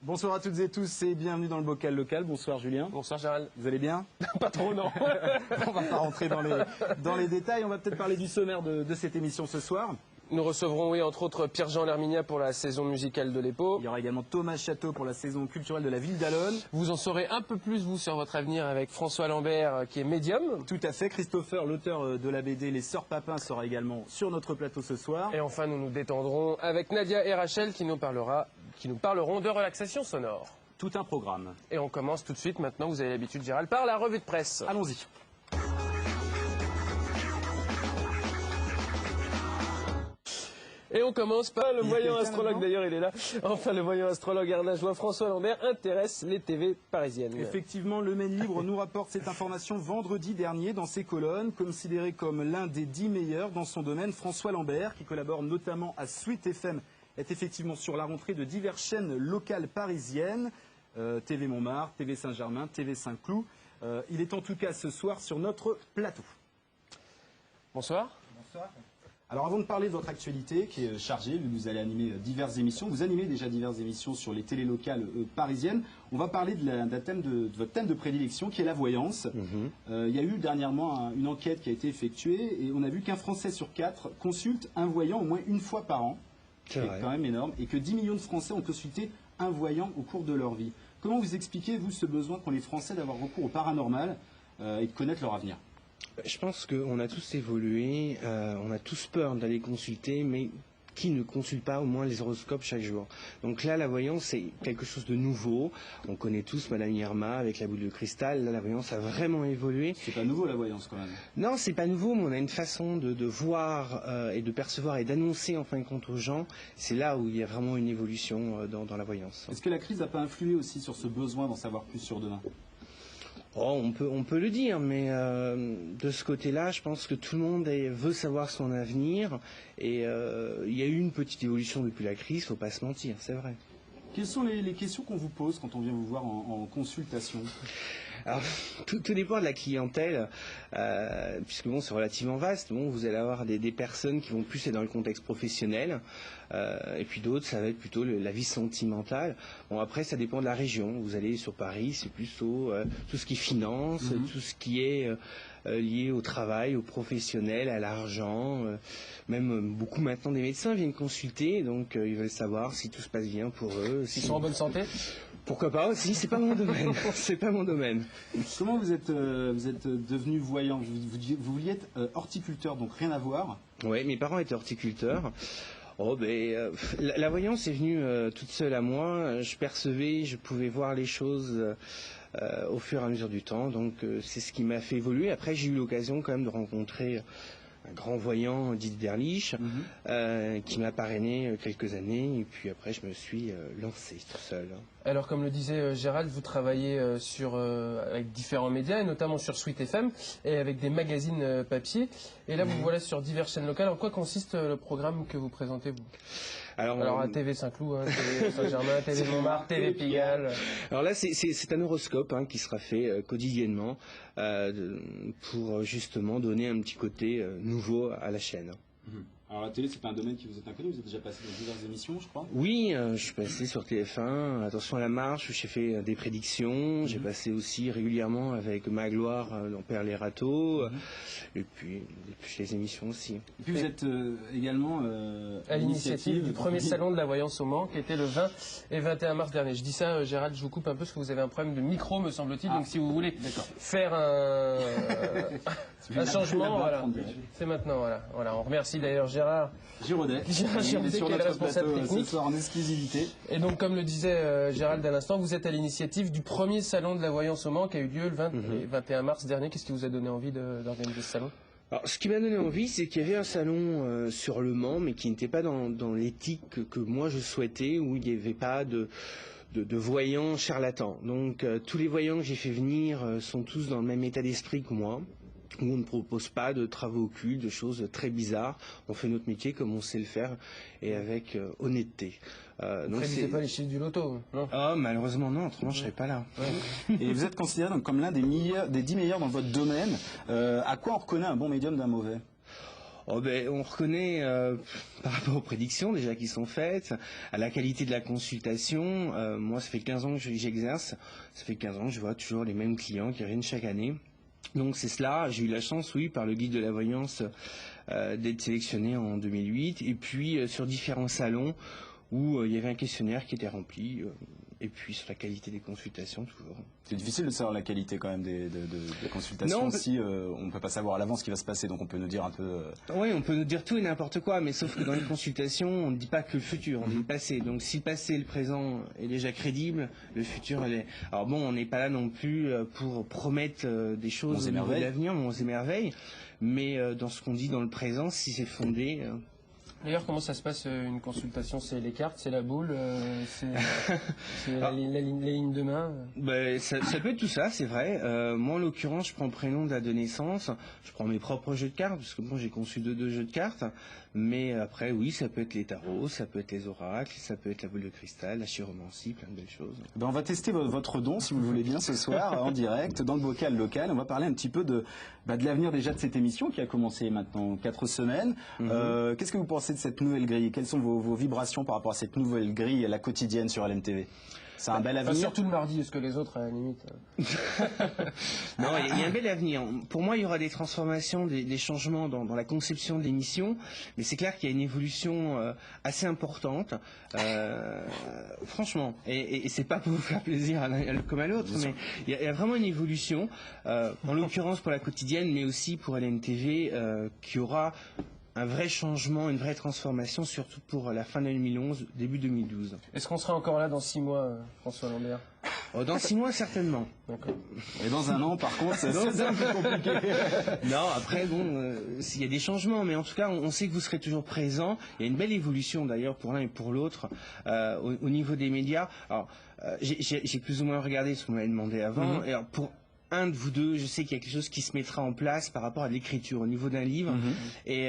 Bonsoir à toutes et tous et bienvenue dans le bocal local. Bonsoir Julien. Bonsoir Gérald. Vous allez bien? Pas trop, non. On va pas rentrer dans les détails, on va peut-être parler du sommaire de cette émission ce soir. Nous recevrons, oui, entre autres, Pierre-Jean Lerminia pour la saison musicale de l'EPO. Il y aura également Thomas Château pour la saison culturelle de la ville d'Allonne. Vous en saurez un peu plus, vous, sur votre avenir avec François Lambert, qui est médium. Tout à fait. Christopher, l'auteur de la BD Les Sœurs Papin, sera également sur notre plateau ce soir. Et enfin, nous nous détendrons avec Nadia et Rachel qui nous parleront de relaxation sonore. Tout un programme. Et on commence tout de suite, maintenant, vous avez l'habitude, Gérald, par la revue de presse. Allons-y. Et on commence par le voyant astrologue, d'ailleurs il est là. Enfin, le voyant astrologue arnageois François Lambert intéresse les TV parisiennes. Effectivement, le Maine Libre nous rapporte cette information vendredi dernier dans ses colonnes. Considéré comme l'un des 10 meilleurs dans son domaine, François Lambert, qui collabore notamment à Sweet FM, est effectivement sur la rentrée de diverses chaînes locales parisiennes. TV Montmartre, TV Saint-Germain, TV Saint-Cloud. Il est en tout cas ce soir sur notre plateau. Bonsoir. Bonsoir. Alors avant de parler de votre actualité qui est chargée, vous allez animer diverses émissions. Vous animez déjà diverses émissions sur les télés locales parisiennes. On va parler de votre thème de prédilection qui est la voyance. Il y a eu dernièrement une enquête qui a été effectuée et on a vu qu'un Français sur 4 consulte un voyant au moins une fois par an. C'est quand même énorme. Et que 10 millions de Français ont consulté un voyant au cours de leur vie. Comment vous expliquez, vous, ce besoin qu'ont les Français d'avoir recours au paranormal et de connaître leur avenir ? Je pense qu'on a tous évolué, on a tous peur d'aller consulter, mais qui ne consulte pas au moins les horoscopes chaque jour? Donc là, la voyance, c'est quelque chose de nouveau. On connaît tous Madame Irma avec la boule de cristal. Là, la voyance a vraiment évolué. C'est pas nouveau, la voyance, quand même. Non, c'est pas nouveau, mais on a une façon de voir et de percevoir et d'annoncer, en fin de compte, aux gens. C'est là où il y a vraiment une évolution dans la voyance. Est-ce que la crise n'a pas influé aussi sur ce besoin d'en savoir plus sur demain ? Oh, on peut le dire, mais de ce côté-là, je pense que tout le monde veut savoir son avenir. Et il y a eu une petite évolution depuis la crise, faut pas se mentir, c'est vrai. Quelles sont les questions qu'on vous pose quand on vient vous voir en consultation ? Alors, tout dépend de la clientèle, puisque bon, c'est relativement vaste. Bon, vous allez avoir des personnes qui vont plus être dans le contexte professionnel, et puis d'autres, ça va être plutôt la vie sentimentale. Bon, après, ça dépend de la région. Vous allez sur Paris, c'est plutôt tout ce qui est finance, tout ce qui est lié au travail, au professionnel, à l'argent. Même beaucoup maintenant des médecins viennent consulter, donc ils veulent savoir si tout se passe bien pour eux. Ils sont en bonne santé ? Pourquoi pas aussi, c'est pas mon domaine. C'est pas mon domaine. Comment vous êtes devenu voyant ? Vous vouliez être horticulteur, donc rien à voir. Oui, mes parents étaient horticulteurs. Oh, la voyance est venue toute seule à moi. Je percevais, je pouvais voir les choses au fur et à mesure du temps. Donc c'est ce qui m'a fait évoluer. Après, j'ai eu l'occasion quand même de rencontrer un grand voyant, Didier Derlich, qui m'a parrainé quelques années. Et puis après, je me suis lancé tout seul. Alors, comme le disait Gérald, vous travaillez avec différents médias, et notamment sur Sweet FM, et avec des magazines papier. Et là, vous voilà sur diverses chaînes locales. En quoi consiste le programme que vous présentez, vous ? Alors à TV Saint-Cloud, TV Saint-Germain, TV Montmartre, TV Pigalle. Alors là, c'est un horoscope qui sera fait quotidiennement pour justement donner un petit côté nouveau à la chaîne. Alors la télé, c'est pas un domaine qui vous est inconnu, vous êtes déjà passé dans diverses émissions, je crois. Oui, je suis passé sur TF1, Attention à la marche, où j'ai fait des prédictions. J'ai passé aussi régulièrement avec Magloire dans Perles et Râteaux, et puis les émissions aussi. Et puis vous êtes également à l'initiative du premier salon de la voyance au Mans, qui était le 20 et 21 mars dernier. Je dis ça, Gérald, je vous coupe un peu, parce que vous avez un problème de micro, me semble-t-il, donc si vous voulez faire un changement, voilà. C'est maintenant, voilà. On remercie d'ailleurs Gérard Giraudet, qui est sur notre plateau ce soir en exclusivité. Et donc, comme le disait Gérald à l'instant, vous êtes à l'initiative du premier salon de la voyance au Mans qui a eu lieu le 20 et 21 mars dernier. Qu'est-ce qui vous a donné envie d'organiser ce salon ? Alors, ce qui m'a donné envie, c'est qu'il y avait un salon sur le Mans, mais qui n'était pas dans l'éthique que moi je souhaitais, où il n'y avait pas de voyants charlatans. Donc, tous les voyants que j'ai fait venir sont tous dans le même état d'esprit que moi, où on ne propose pas de travaux occultes, de choses très bizarres. On fait notre métier comme on sait le faire et avec honnêteté. Donc c'est pas les chiffres du loto, non ? Ah, malheureusement non, autrement je serais pas là. Ouais. Et vous êtes considéré donc comme l'un des 10 meilleurs dans votre domaine. À quoi on reconnaît un bon médium d'un mauvais ? Oh ben, on reconnaît par rapport aux prédictions déjà qui sont faites, à la qualité de la consultation. Moi, ça fait 15 ans que j'exerce, ça fait 15 ans que je vois toujours les mêmes clients qui reviennent chaque année. Donc c'est cela, j'ai eu la chance, oui, par le guide de la voyance, d'être sélectionné en 2008, et puis sur différents salons où il y avait un questionnaire qui était rempli, et puis sur la qualité des consultations toujours. C'est difficile de savoir la qualité quand même des consultations. Non, si on ne peut pas savoir à l'avance ce qui va se passer, donc on peut nous dire un peu... Oui, on peut nous dire tout et n'importe quoi, mais sauf que dans les consultations, on ne dit pas que le futur, on dit le passé. Donc si le passé et le présent est déjà crédible, le futur, elle est... Alors bon, on n'est pas là non plus pour promettre des choses au niveau de l'avenir, on s'émerveille, mais dans ce qu'on dit dans le présent, si c'est fondé... D'ailleurs, comment ça se passe une consultation? C'est les cartes, c'est la boule, c'est la ligne de main Ben, ça peut être tout ça, c'est vrai. Moi, en l'occurrence, je prends le prénom, date de naissance, je prends mes propres jeux de cartes, parce que bon, j'ai conçu deux jeux de cartes. Mais après, oui, ça peut être les tarots, ça peut être les oracles, ça peut être la boule de cristal, la chiromancie, plein de belles choses. Ben, on va tester votre don, si vous le voulez bien, ce soir, en direct, dans le bocal local. On va parler un petit peu de l'avenir déjà de cette émission qui a commencé maintenant 4 semaines. Qu'est-ce que vous pensez de cette nouvelle grille? Quelles sont vos vibrations par rapport à cette nouvelle grille, la quotidienne sur LNTV? C'est un bel avenir. Surtout le mardi, parce que les autres, à la limite. Non, il y a un bel avenir. Pour moi, il y aura des transformations, des changements dans la conception de l'émission, mais c'est clair qu'il y a une évolution assez importante. Franchement, et c'est pas pour vous faire plaisir à l'un comme à l'autre, mais il y a vraiment une évolution, en l'occurrence pour la quotidienne, mais aussi pour LNTV, qui aura un vrai changement, une vraie transformation, surtout pour la fin de 2011, début 2012. Est-ce qu'on sera encore là dans 6 mois, François Lambert? Dans 6 mois, certainement. D'accord. Et dans un an, par contre, c'est un peu compliqué. Non, après, bon, il y a des changements, mais en tout cas, on sait que vous serez toujours présents. Il y a une belle évolution, d'ailleurs, pour l'un et pour l'autre, au niveau des médias. Alors, j'ai plus ou moins regardé ce qu'on m'avait demandé avant. Et alors, pour un de vous deux, je sais qu'il y a quelque chose qui se mettra en place par rapport à l'écriture au niveau d'un livre. Et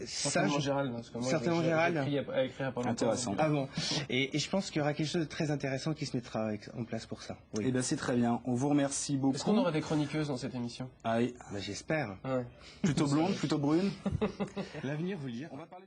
certainement Gérald, parce que moi, certainement Gérald. J'ai écrit à pas longtemps. Intéressant. Ah bon. Et je pense qu'il y aura quelque chose de très intéressant qui se mettra en place pour ça. Oui. Eh bien, c'est très bien. On vous remercie beaucoup. Est-ce qu'on aura des chroniqueuses dans cette émission? Ah oui. J'espère. Ouais. Plutôt blonde, plutôt brune? L'avenir vous le dire. On va parler